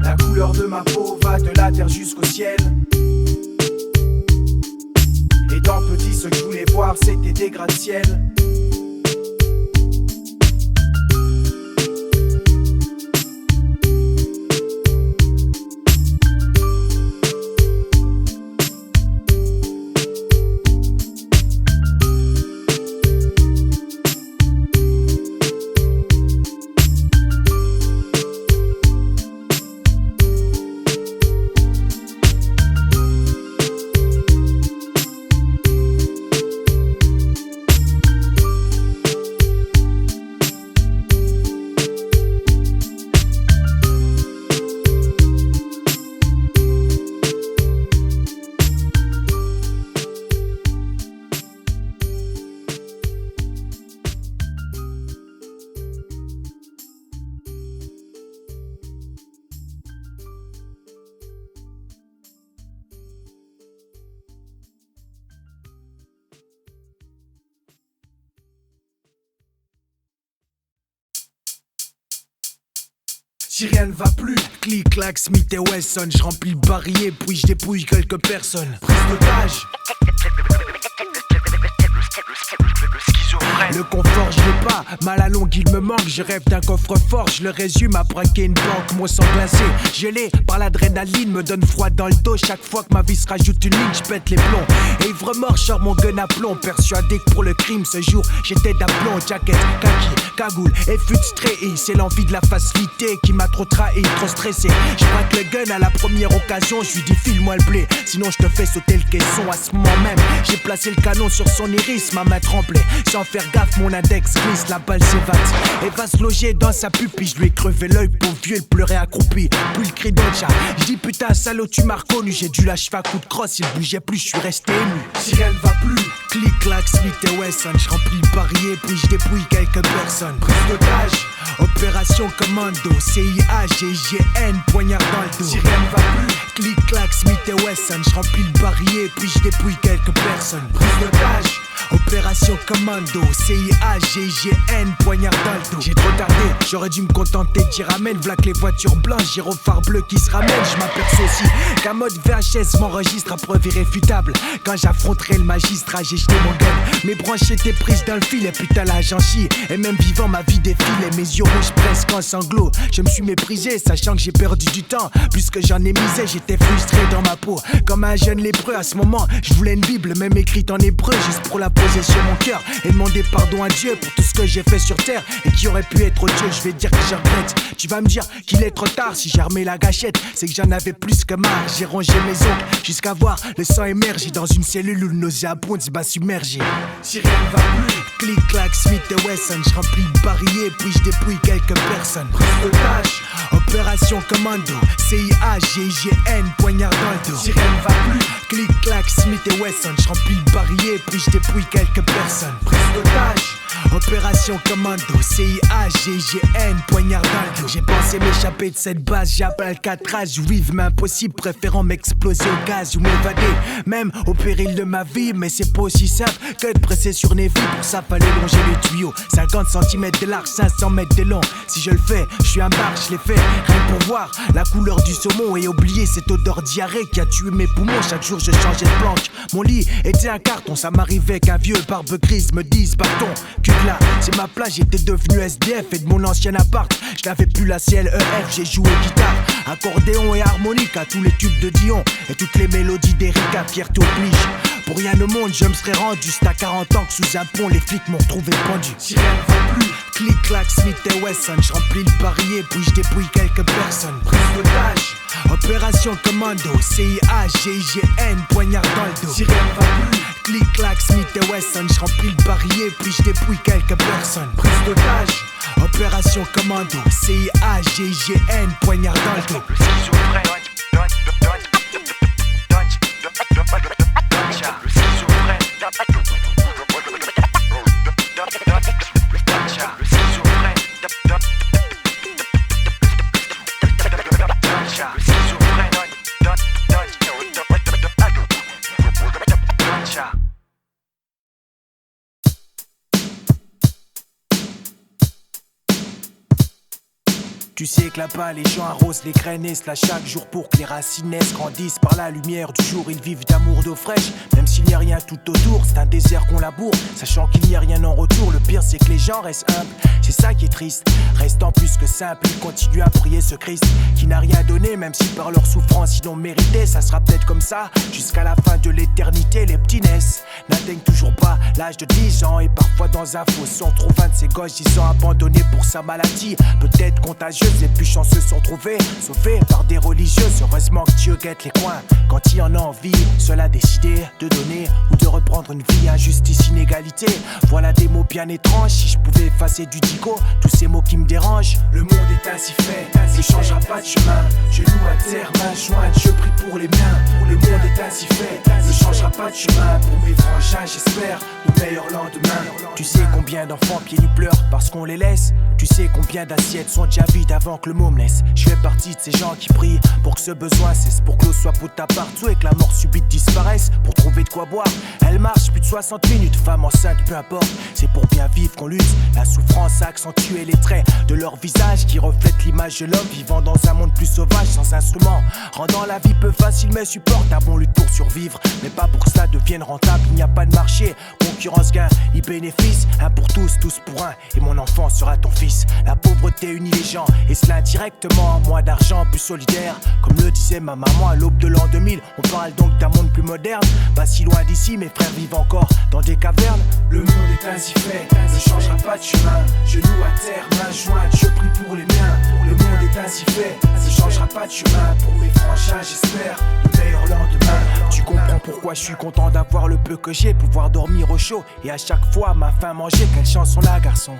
La couleur de ma peau va de la terre jusqu'au ciel. Et dans petit, ce que je voulais voir c'était des gratte-ciel. Si rien ne va plus, clic, clac, Smith et Wesson. Je remplis le barillet, puis je dépouille quelques personnes. Prise d'otage. Le confort je l'ai pas, mal à longue il me manque. Je rêve d'un coffre-fort, je le résume à braquer une banque. Mon sang glacé, gelé par l'adrénaline me donne froid dans le dos. Chaque fois que ma vie se rajoute une ligne, je pète les plombs. Et ivre mort, je sors mon gun à plomb. Persuadé que pour le crime ce jour j'étais d'aplomb. Jacket, kaki, cagoule et fut stréhi. C'est l'envie de la facilité qui m'a trop trahi, trop stressé. Je braque le gun à la première occasion. Je lui dis file-moi le blé, sinon je te fais sauter le caisson. À ce moment même, j'ai placé le canon sur son iris. Ma main tremblait, sans faire gaffe mon index glisse. La balle s'évade et va se loger dans sa pupille. Je lui ai crevé l'œil, pauvre vieux, il pleurait accroupi. Puis le cri d'un chat, je dis putain salaud tu m'as reconnu. J'ai dû l'achever à coup de crosse, il bougeait plus, je suis resté ému. Si rien ne va plus, clic clac Smith et Wesson. Je remplis le barillet puis je dépouille quelques personnes. Prise d'otage, opération commando, CIA, GIGN, poignard dans le dos. Si rien ne va plus, clic clac Smith et Wesson. Je remplis le barillet puis je dépouille quelques personnes. Prise d'otage, opération commando, CIA, GIGN, poignard dans le dos. J'ai trop tardé, j'aurais dû me contenter d'y ramène. V'là que les voitures blanches, gyrophare bleu qui se ramènent. Je m'aperçois aussi qu'un mode VHS m'enregistre à preuve irréfutable. Quand j'affronterai le magistrat, j'ai jeté mon gun. Mes branches étaient prises dans le fil et putain là j'en chie. Et même vivant ma vie défile et mes yeux rouges presque en sanglots. Je me suis méprisé, sachant que j'ai perdu du temps. Plus que j'en ai misé, j'étais frustré dans ma peau. Comme un jeune lépreux à ce moment, je voulais une bible même écrite en hébreu, juste pour la poser sur mon cœur et demander pardon à Dieu pour tout ce que j'ai fait sur terre et qui aurait pu être Dieu. Je vais dire que je regrette. Tu vas me dire qu'il est trop tard. Si j'ai remis la gâchette, c'est que j'en avais plus que marre. J'ai rongé mes ongles jusqu'à voir le sang émerger dans une cellule où le nauséabond se bat submergé. Si rien ne va plus, clic clac Smith et Wesson. Je remplis le barillet puis je dépouille quelques personnes. Prise d'otage, opération commando, CIA, GIGN, poignard dans le dos. Si rien ne va plus, clic clac Smith et Wesson. Je remplis le barillet puis je dépouille quelques personnes. Prise d'otage, opération commando, CIA, GIGN, poignard dans le dos. J'ai pensé m'échapper de cette base, j'appelle Alcatraz. Vive mais impossible, préférant m'exploser au gaz ou m'évader, même au péril de ma vie. Mais c'est pas aussi simple que de presser sur Navy. Pour ça fallait longer les tuyaux, 50 cm de large, 500 mètres de long. Si je le fais, je suis un barque, je l'ai fait rien que pour voir la couleur du saumon et oublier cette odeur diarrhée qui a tué mes poumons. Chaque jour je changeais de planche, mon lit était un carton. Ça m'arrivait qu'un vieux barbe grise me dise partons. Que là, c'est ma place, j'étais devenu SDF. Et de mon ancien appart, je n'avais plus la CLEF. J'ai joué guitare, accordéon et harmonica, tous les tubes de Dion et toutes les mélodies d'Erika. Fierté oblige, pour rien au monde je me serais rendu. C'est à 40 ans que sous un pont les flics m'ont retrouvé pendu. Si rien ne va plus, clic clac Smith et Wesson. Je remplis le barillet puis je dépouille quelques personnes. Prise d'otage, opération commando, CIA, GIGN, poignard dans le dos. Si rien ne va plus, clic clac Smith et Wesson. Je remplis le barillet puis je dépouille quelques personnes. Prise d'otage, opération commando, CIA, GIGN, poignard dans le dos. Tu sais que là-bas les gens arrosent les graines et cela chaque jour pour que les racines naissent, grandissent par la lumière du jour. Ils vivent d'amour, d'eau fraîche, même s'il n'y a rien tout autour. C'est un désert qu'on laboure, sachant qu'il n'y a rien en retour. Le pire c'est que les gens restent humbles, c'est ça qui est triste. Restant plus que simple, ils continuent à prier ce Christ qui n'a rien donné, même si par leur souffrance ils l'ont mérité. Ça sera peut-être comme ça jusqu'à la fin de l'éternité. Les petits naissent, n'atteignent toujours pas l'âge de 10 ans et parfois dans un fosse on trouve un de ces gosses disant abandonné pour sa maladie, peut-être contagieuse. Les plus chanceux sont trouvés, sauvés par des religieuses. Heureusement que Dieu guette les coins quand il en a envie. Seul a décidé de donner ou de reprendre une vie. Injustice, inégalité, voilà des mots bien étranges. Si je pouvais effacer du dico tous ces mots qui me dérangent. Le monde est ainsi fait, ne changera pas de chemin. Genoux à terre, main jointe, je prie pour les miens. Le monde est ainsi fait, ne changera pas de chemin. Pour mes frangins, j'espère le meilleur lendemain. Tu sais combien d'enfants pieds nus pleurent parce qu'on les laisse. Tu sais combien d'assiettes sont déjà vides avant que le mot me laisse. Je fais partie de ces gens qui prient pour que ce besoin cesse, pour que l'eau soit poudre partout et que la mort subite disparaisse. Pour trouver de quoi boire, elle marche plus de 60 minutes, femme enceinte, peu importe. C'est pour bien vivre qu'on lutte. La souffrance a accentué les traits de leur visage qui reflètent l'image de l'homme vivant dans un monde plus sauvage, sans instruments, rendant la vie peu facile mais supportable. On lutte pour survivre, mais pas pour que ça devienne rentable. Il n'y a pas de marché, concurrence, gain, ni bénéfice. Un pour tous, tous pour un, et mon enfant sera ton fils. La pauvreté unit les gens, et cela indirectement. Moins d'argent, plus solidaire, comme le disait ma maman à l'aube de l'an 2000. On parle donc d'un monde plus moderne, pas si loin d'ici, mes frères vivent encore dans des cavernes. Le monde est ainsi fait, ne changera pas de chemin. Genoux à terre, main jointe, je prie pour les miens. Le monde est ainsi fait, ne changera pas de chemin. Pour mes frangins, j'espère le meilleur lendemain. Tu comprends pourquoi je suis content d'avoir le peu que j'ai, pouvoir dormir au chaud et à chaque fois ma faim manger. Quelle chance on a, garçon.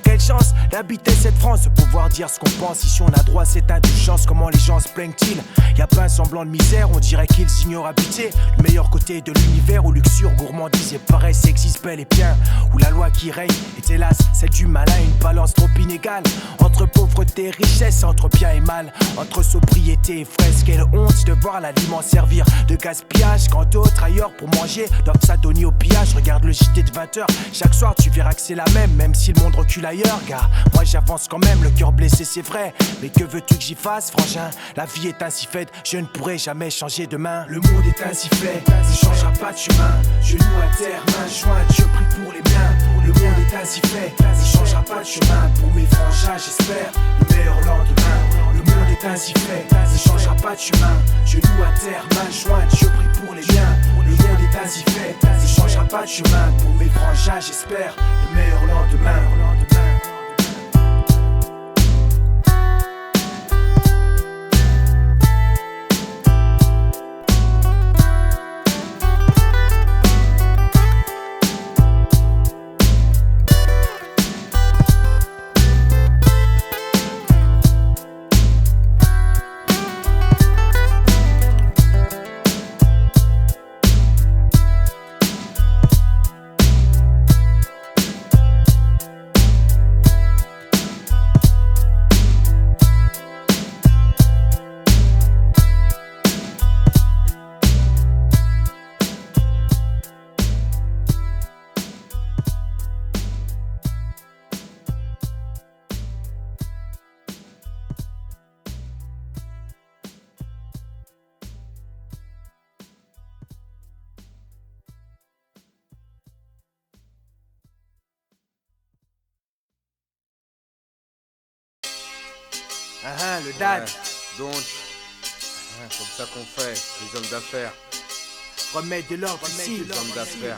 Quelle chance d'habiter cette France, de pouvoir dire ce qu'on pense. Ici on a droit à cette indulgence, comment les gens se plaignent-ils? Y'a pas un semblant de misère, on dirait qu'ils ignorent habiter le meilleur côté de l'univers où luxure, gourmandise et paresse existe bel et bien. Où la loi qui règne est hélas celle du malin, une balance trop inégale entre pauvreté et richesse, entre bien et mal, entre sobriété et fraise. Quelle honte de voir l'aliment servir de gaspillage quand d'autres ailleurs pour manger doivent s'adonner au pillage. Regarde le JT de 20h, chaque soir tu verras que c'est la même si le monde recule ailleurs, gars. Moi j'avance quand même, le cœur blessé c'est vrai, mais que veux-tu que j'y fasse, frangin? La vie est ainsi faite, je ne pourrai jamais changer demain. Le monde est ainsi fait, ne changera pas de chemin. Genoux à terre, main jointe, je prie pour les miens. Le monde est ainsi fait, ne changera pas de chemin. Pour mes frangins, j'espère le meilleur lendemain. Le monde est ainsi fait, ne changera pas de chemin. Genoux à terre, main jointe, je prie pour les miens. Le monde est ainsi fait, ne changera pas de chemin. Pour mes frangins, j'espère le meilleur lendemain. Le dad. Ouais, donc, comme ça qu'on fait, les hommes d'affaires. Remets de l'ordre ici, les hommes d'affaires.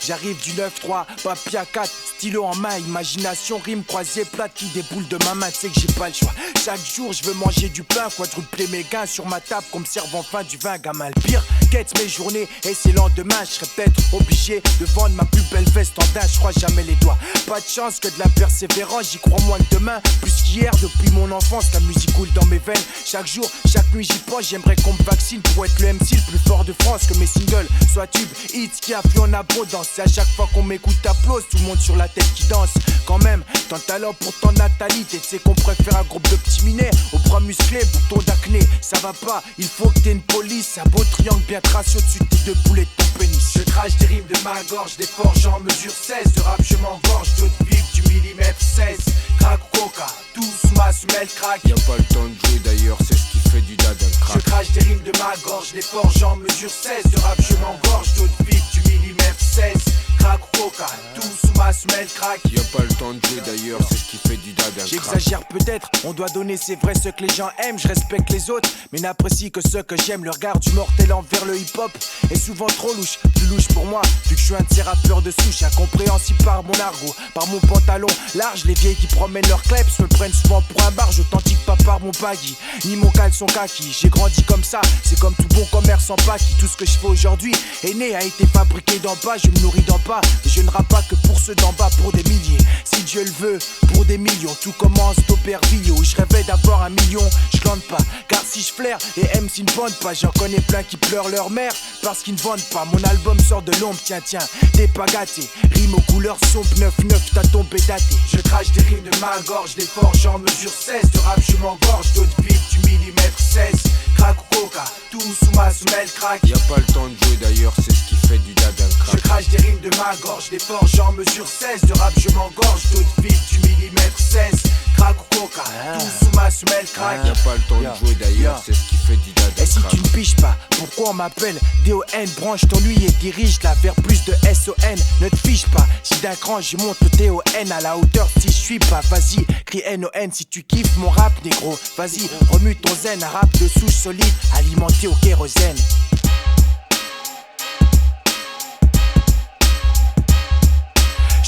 J'arrive du 9-3, papier à 4, stylo en main, imagination, rime croisée plate qui déboule de ma main, tu sais que j'ai pas le choix. Chaque jour je veux manger du pain, quadrupler mes gains sur ma table qu'on me serve enfin du vin, gamin le pire. Quête mes journées et c'est lendemain, je serais peut-être obligé de vendre ma plus belle veste en daim, je crois jamais les doigts. Pas de chance que de la persévérance, j'y crois moins que demain. Plus qu'hier, depuis mon enfance, la musique coule dans mes veines. Chaque jour, chaque nuit j'y pense, j'aimerais qu'on me vaccine pour être le MC le plus fort de France. Que mes singles soient tubes, hits qui affluent en abondance. C'est à chaque fois qu'on m'écoute applause, tout le monde sur la tête qui danse. Quand même, tant de talent pour tant de natalité. Tu sais qu'on préfère un groupe de petits minets aux bras musclés, boutons d'acné. Ça va pas, il faut que t'aies une police. Un beau triangle bien tracé au-dessus de tes deux boulets de ton pénis. Je crache des rimes de ma gorge, des forges en mesure 16. De rap je m'engorge, d'autres vivent du millimètre 16. Crack coca, tout sous ma semelle crack. Y'a pas le temps de jouer d'ailleurs, c'est ce qui fait du dad un crack. Je crache des rimes de ma gorge, des forges en mesure 16. De rap je m'engorge, d'autres vivent du millimètre 16. Crack coca, tout sous ma semelle crack. Y'a pas le temps de jouer d'ailleurs, c'est ce qui fait du dad un crack. J'exagère peut-être, on doit donner c'est vrai ce que les gens aiment. Je respecte les autres, mais n'apprécie que ceux que j'aime. Le regard du mortel envers le hip-hop est souvent trop louche. Plus louche pour moi, vu que je suis un de ces rappeurs de souche. Incompréhensible par mon argot, par mon pantalon large. Les vieilles qui promènent leurs kleps me prennent souvent pour un barge. Authentique pas par mon baggy, ni mon caleçon kaki. J'ai grandi comme ça, c'est comme tout bon commerçant paki. Tout ce que je fais aujourd'hui est né, a été fabriqué d'en bas. Je me nourris d'en bas, mais je ne rappe pas que pour ceux d'en bas, pour des milliers. Si Dieu le veut, pour des millions. Tout commence d'Aubervilliers où je rêvais d'avoir 1 million. Je glande pas, car si je flair. Les MC ne vendent pas, j'en connais plein qui pleurent leur mère parce qu'ils ne vendent pas. Mon album sort de l'ombre, tiens, t'es pas gâté. Rime aux couleurs sombres, 9-9, t'as tombé daté. Je crache des rimes de ma gorge, des forges en mesure 16. De rap, je m'engorge, d'autres vides du millimètre 16. Crack ou coca, tout sous ma semelle crack. Y'a pas le temps de jouer d'ailleurs, c'est ce qui fait du dada le crack. Je crache des rimes de ma gorge, des forges en mesure 16. De rap, je m'engorge, d'autres vides du millimètre 16. Crack ou coca, tout sous ma semelle crack. Y'a pas le temps de jouer d'ailleurs, c'est ce qui fait du dada le crack. Et si tu ne piges pas, pourquoi on m'appelle DON? Branche ton lui et dirige-la vers plus de SON. Ne te fiche pas, si d'un cran je monte le TON à la hauteur si je suis pas. Vas-y, crie NON si tu kiffes mon rap négro. Vas-y, remue ton zen, un rap de souche solide, alimenté au kérosène.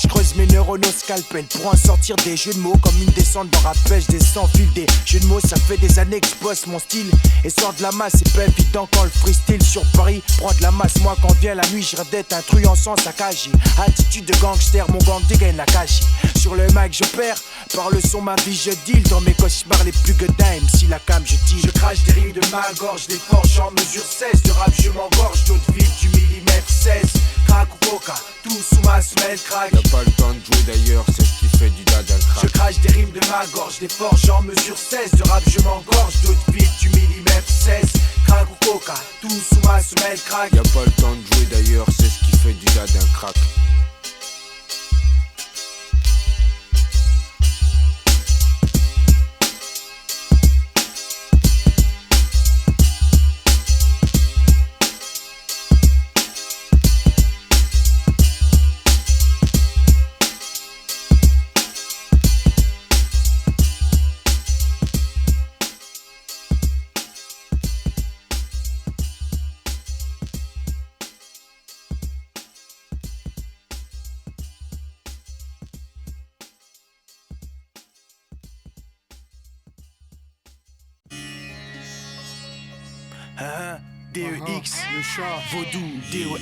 Je creuse mes neurones au scalpel pour en sortir des jeux de mots comme une descente dans rappel. Je descends fil des jeux de mots, ça fait des années que je bosse mon style et sort de la masse. C'est pas évident quand le freestyle sur Paris prend de la masse. Moi quand vient la nuit, je rêve d'être un truand sans saccagé. Attitude de gangster, mon gang dégaine la cache. Sur le mic je perds, par le son ma vie je deal. Dans mes cauchemars les plus gueudins, si la cam je dis. Je crache des rimes de ma gorge, des forges en mesure 16. De rap je m'engorge, d'autres vides du millimètre 16. Crack ou coca, tout sous ma semelle crack. Y'a pas le temps de jouer d'ailleurs, c'est ce qui fait du dada le crack. Je crache des rimes de ma gorge, des forges en mesure 16. De rap je m'engorge, d'autres vides du millimètre 16. Crack ou coca, tout sous ma semelle crack. Y'a pas le temps de jouer d'ailleurs, c'est ce qui fait du dada le crack. DEX, le chat, Vaudou, DON.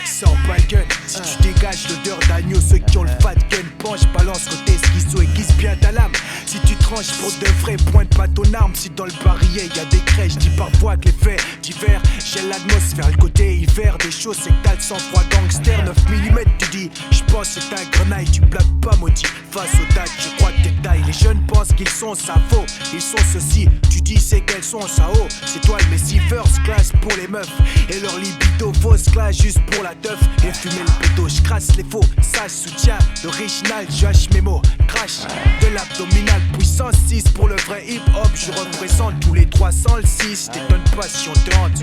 Sors pas le gun, si tu dégages l'odeur d'agneau. Ceux qui ont le fat gun, penche, balance côté schizo, aiguise bien ta lame. Si tu tranches pour de vrai, pointe pas ton arme. Si dans le barillet y'a des crèches, dis parfois que les faits divers gèlent l'atmosphère. Le côté hiver des choses, c'est que t'as le sang-froid gangster. 9 mm tu dis, j'pense c'est un grenaille. Tu blagues pas maudit, face aux dates, je crois que t'es taille. Les jeunes pensent qu'ils sont ça faux, ils sont ceci. Tu dis c'est qu'elles sont ça haut. C'est toi le messie first class pour les meufs. Et leur libido fausse classe juste pour la teuf. Et fumer le pédo, je crasse les faux. Sage soutien, l'original, je hache mes mots. Crash de l'abdominal, puissance 6 pour le vrai hip hop. Je représente tous les 306. T'étonnes pas si on te hante.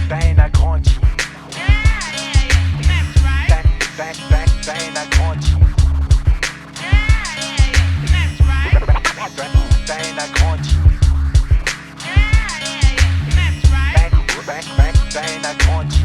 Ben a grandi. Ben a grandi. Ben a grandi. Ben a grandi.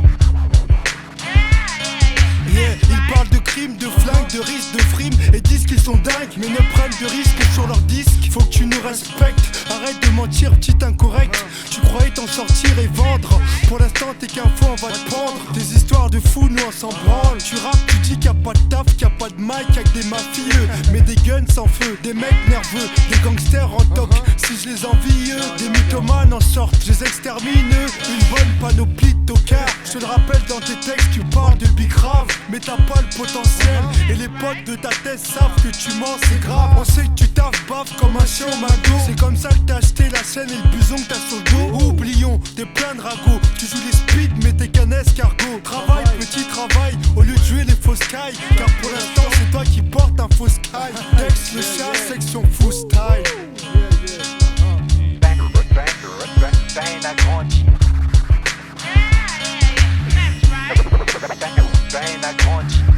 Yeah, ils parlent de crimes, de flingues, de risques, de frimes et disent qu'ils sont dingues, mais ne prennent de risques sur leur disque. Faut que tu nous respectes, arrête de mentir, petit incorrect. Tu croyais t'en sortir et vendre. Pour l'instant t'es qu'un faux, on va te prendre. Des histoires de fous, nous on s'en branle. Tu rappes, tu dis qu'il y a pas de taf, qu'il y a pas de mic, y'a que des mafieux. Mais des guns sans feu, des mecs nerveux, des gangsters en toc. Si je les envie eux, des mythomanes en sortent, je les extermine eux. Une bonne panoplie de tocards. Je te le rappelle dans tes textes, tu parles de big grave, mais t'as pas le potentiel. Et les potes de ta tête savent que tu mens, c'est grave. On sait que tu taffes, baves comme un chien au McDo. C'est comme ça que t'as acheté la chaîne et le buson que t'as sur le dos. Oublions, t'es plein de ragots. Tu joues les speed mais t'es qu'un escargot. Travail, petit travail, au lieu de jouer les fausses cailles. Car pour l'instant c'est toi qui portes un faux sky. Texte le chat, section faux style. Ben a grandi. Ben a grandi.